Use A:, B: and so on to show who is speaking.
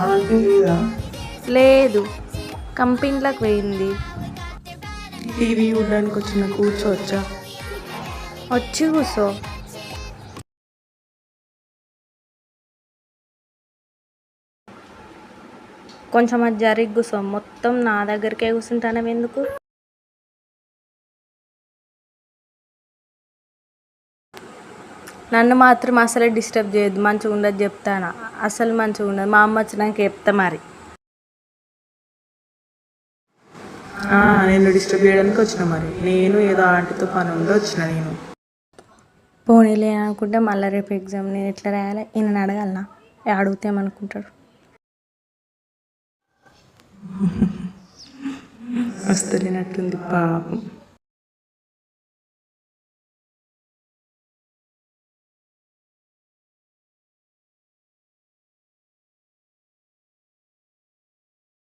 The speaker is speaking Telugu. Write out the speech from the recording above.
A: ఆంటీ లేదా?
B: లేదు, కంపెనీలకు పోయింది.
A: టీవీ చూడడానికి వచ్చిన, కూర్చోవచ్చా?
B: వచ్చి కూర్చో. కొంచెం అది జరిగి కూర్చో. మొత్తం నా దగ్గరికే కూర్చుంటాను ఎందుకు? నన్ను మాత్రం అసలే డిస్టర్బ్ చేయొద్దు. మంచిగా ఉండదు చెప్తాను. అసలు మంచిగా ఉండదు. మా అమ్మ వచ్చినాక చెప్తా మరి.
A: నేను డిస్టర్బ్ చేయడానికి వచ్చిన, మరి నేను ఏదో ఆంటీతో పని ఉండి వచ్చిన. నేను
B: పోనీలే అనుకుంటే మళ్ళీ రేపు ఎగ్జామ్ నేను ఎట్లా రాయాలి? ఈయనని అడగాలనా? అడిగితే ఏమనుకుంటాడు?
A: వస్తలేనట్టుంది పాపం.